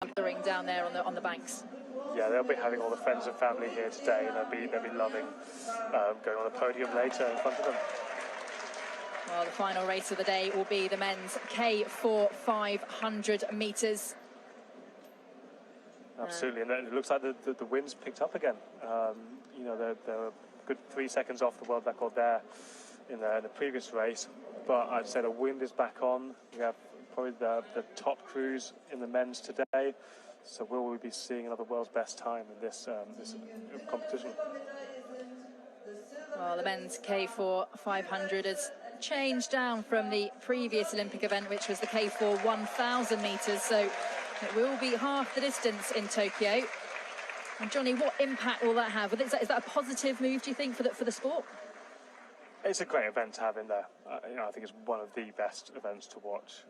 the ring down there on the banks. Yeah, they'll be having all the friends and family here today, and they'll be loving going on the podium later in front of them. Well, the final race of the day will be the men's K4 500 metres. Absolutely, and it looks like the wind's picked up again. You know, they're a good 3 seconds off the world record there in the previous race, but I'd say the wind is back on. We have probably the top crews in the men's today, so will we be seeing another world's best time in this competition? Well, the men's K4 500 has changed down from the previous Olympic event, which was the K4 1000 metres, so it will be half the distance in Tokyo. And Johnny, what impact will that have? Is that a positive move, do you think, for the sport? It's a great event to have in there. You know, I think it's one of the best events to watch.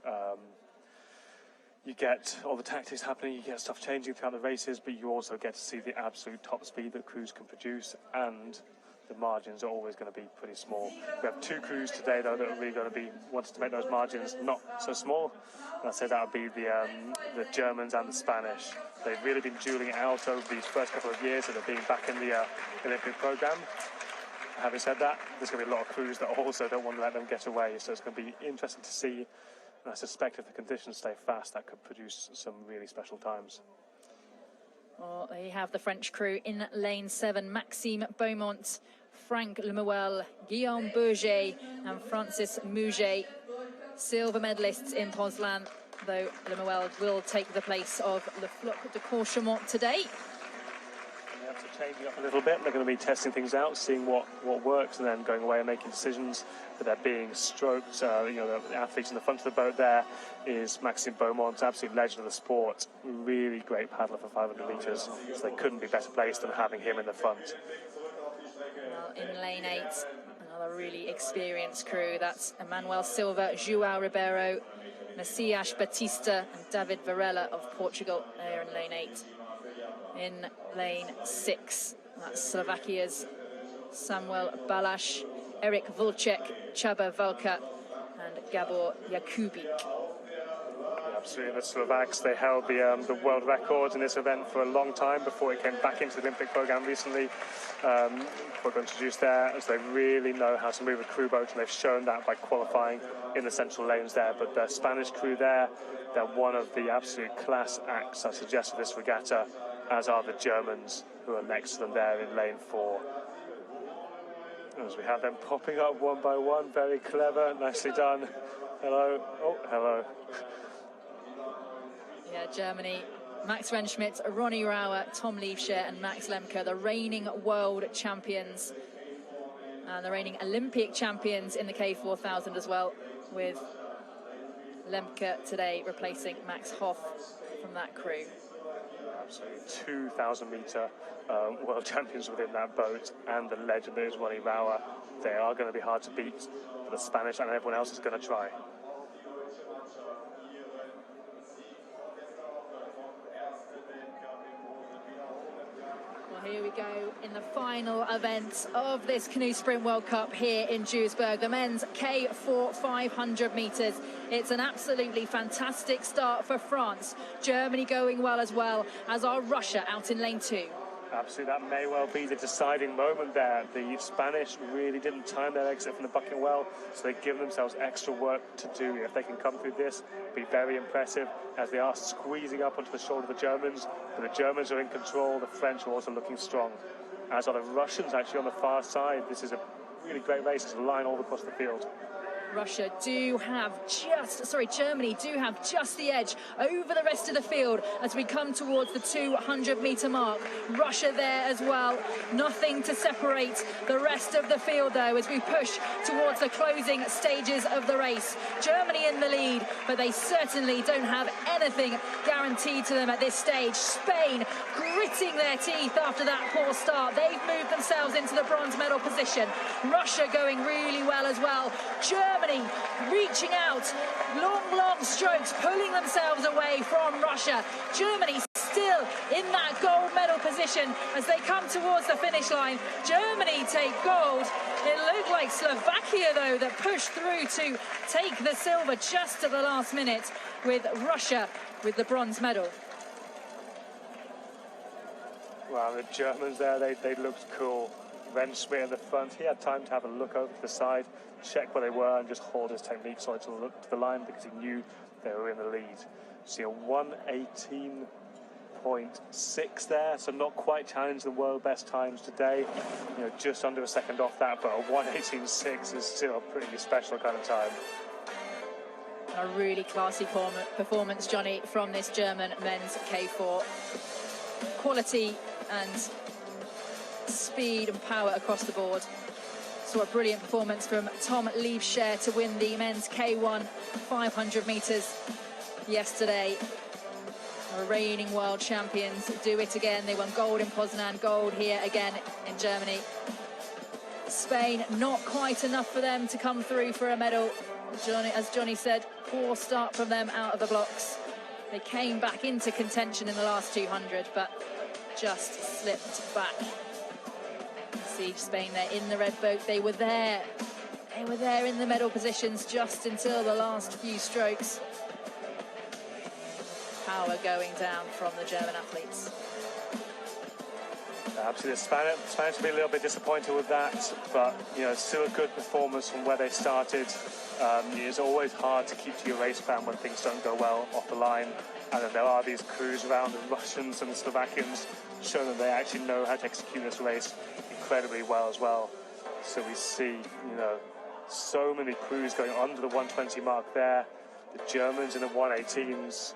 You get all the tactics happening, you get stuff changing throughout the races, but you also get to see the absolute top speed that crews can produce, and the margins are always going to be pretty small. We have two crews today, though, that are really going to be wanting to make those margins not so small. And I'd say that would be the Germans and the Spanish. They've really been dueling it out over these first couple of years that are being back in the Olympic programme. Having said that, there's going to be a lot of crews that also don't want to let them get away, so it's going to be interesting to see. And I suspect if the conditions stay fast, that could produce some really special times. Well, they have the French crew in lane 7, Maxime Beaumont, Frank Lemuel, Guillaume Bourget and Francis Mouget. Silver medalists in Poznan, though Lemuel will take the place of Le Floc de Courchemont today. They have to change it up a little bit. They're going to be testing things out, seeing what works, and then going away and making decisions. But they're being stroked. You know, the athletes in the front of the boat there is Maxime Beaumont, absolute legend of the sport. Really great paddler for 500 metres. So they couldn't be better placed than having him in the front. Well, in lane 8, another really experienced crew. That's Emmanuel Silva, João Ribeiro, Messias Batista and David Varela of Portugal. They're in lane 8. In lane 6, that's Slovakia's Samuel Balash, Eric Vulcek, Csaba Valka and Gabor Jakubik. Absolutely, the Slovaks, they held the world record in this event for a long time before it came back into the Olympic programme recently. Before it got introduced there, as they really know how to move a crew boat, and they've shown that by qualifying in the central lanes there. But the Spanish crew there, they're one of the absolute class acts, I suggest, for this regatta, as are the Germans, who are next to them there in lane 4. As we have them popping up one by one, very clever, nicely done. Hello, oh, hello. Yeah, Germany, Max Rentschmidt, Ronnie Rauer, Tom Liebscher and Max Lemke, the reigning world champions and the reigning Olympic champions in the K4000 as well, with Lemke today replacing Max Hoff from that crew. Absolutely, 2,000 metre world champions within that boat, and the legend that is Ronnie Rauer. They are going to be hard to beat for the Spanish, and everyone else is going to try. Well, here we go in the final event of this Canoe Sprint World Cup here in Duisburg, the men's K4 500 metres. It's an absolutely fantastic start for France. Germany going well, as are Russia out in lane 2. Absolutely, that may well be the deciding moment there. The Spanish really didn't time their exit from the bucket well, so they've given themselves extra work to do. If they can come through this, it'll be very impressive, as they are squeezing up onto the shoulder of the Germans. But the Germans are in control, the French are also looking strong, as are the Russians actually on the far side. This is a really great race. It's a line all across the field. Germany do have just the edge over the rest of the field as we come towards the 200-metre mark. Russia there as well. Nothing to separate the rest of the field, though, as we push towards the closing stages of the race. Germany in the lead, but they certainly don't have anything guaranteed to them at this stage. Spain gritting their teeth after that poor start. They've moved themselves into the bronze medal position. Russia going really well as well. Germany reaching out, long strokes, pulling themselves away from Russia. Germany still in that gold medal position as they come towards the finish line. Germany take gold. It looked like Slovakia, though, that pushed through to take the silver just at the last minute, with Russia with the bronze medal. Well, the Germans there, they looked cool. Rentschmidt in the front, he had time to have a look over to the side, check where they were, and just hold his technique so to look to the line because he knew they were in the lead. See a 1:18.6 there, so not quite challenged the world best times today. You know, just under a second off that, but a 1:18.6 is still a pretty special kind of time. A really classy performance, Johnny, from this German men's K4. Quality and speed and power across the board. So a brilliant performance from Tom Liebscher to win the men's K1 500 metres yesterday. Our reigning world champions do it again. They won gold in Poznan, gold here again in Germany. Spain, not quite enough for them to come through for a medal. As Johnny said, poor start from them out of the blocks. They came back into contention in the last 200, but just slipped back. See Spain there in the red boat. They were there in the medal positions just until the last few strokes. Power going down from the German athletes. Absolutely, the Spanish will be a little bit disappointed with that, but you know, still a good performance from where they started. It's always hard to keep to your race plan when things don't go well off the line, and then there are these crews around the Russians and the Slovakians showing that they actually know how to execute this race incredibly well as well. So we see, you know, so many crews going under the 120 mark there. The Germans in the 118s.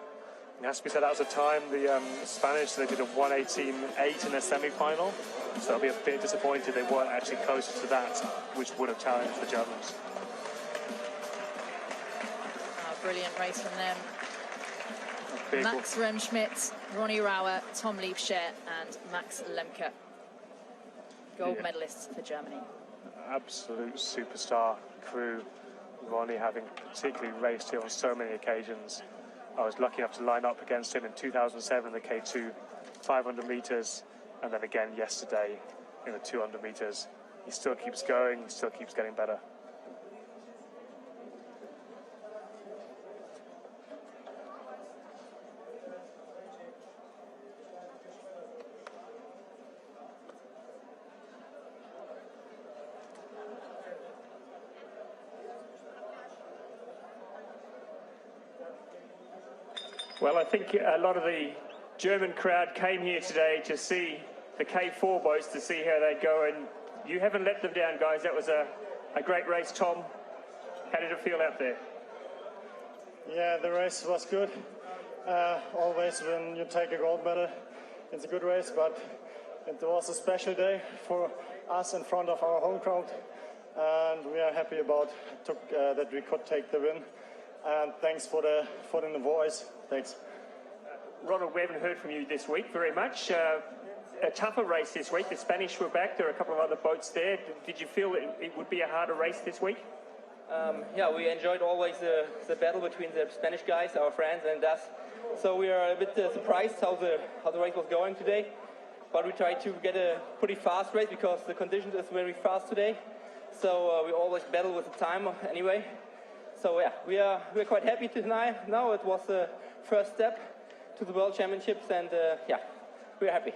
It has to be said that was a time the Spanish, they did a 1:18.8 in their semi-final, so I'll be a bit disappointed they weren't actually closer to that, which would have challenged the Germans. Brilliant race from them. Max Remschmidt, Ronnie Rauer, Tom Liebscher and Max Lemke. Gold medalists for Germany. Absolute superstar crew. Ronnie having particularly raced here on so many occasions. I was lucky enough to line up against him in 2007 in the K2 500 metres, and then again yesterday in the 200 metres. He still keeps going, he still keeps getting better. Well, I think a lot of the German crowd came here today to see the K4 boats, to see how they go, and you haven't let them down, guys. That was a great race, Tom. How did it feel out there? Yeah, the race was good. Always when you take a gold medal, it's a good race, but it was a special day for us in front of our home crowd, and we are happy about that we could take the win. And thanks for the voice. Thanks. Ronald, we haven't heard from you this week very much. A tougher race this week. The Spanish were back. There are a couple of other boats there. Did you feel it would be a harder race this week? Yeah, we enjoyed always the battle between the Spanish guys, our friends, and us. So we are a bit surprised how the race was going today. But we tried to get a pretty fast race because the conditions is very fast today. So we always battle with the time anyway. So yeah, we're quite happy tonight. Now it was the first step to the World Championships, and yeah, we're happy.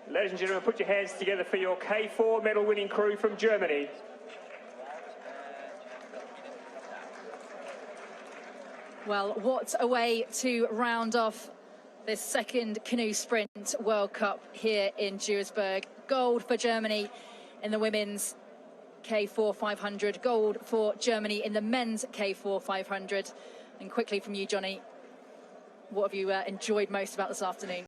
Ladies and gentlemen, put your hands together for your K4 medal-winning crew from Germany. Well, what a way to round off this second Canoe Sprint World Cup here in Duisburg. Gold for Germany in the women's K4 500, gold for Germany in the men's K4 500. And quickly from you, Johnny, what have you enjoyed most about this afternoon?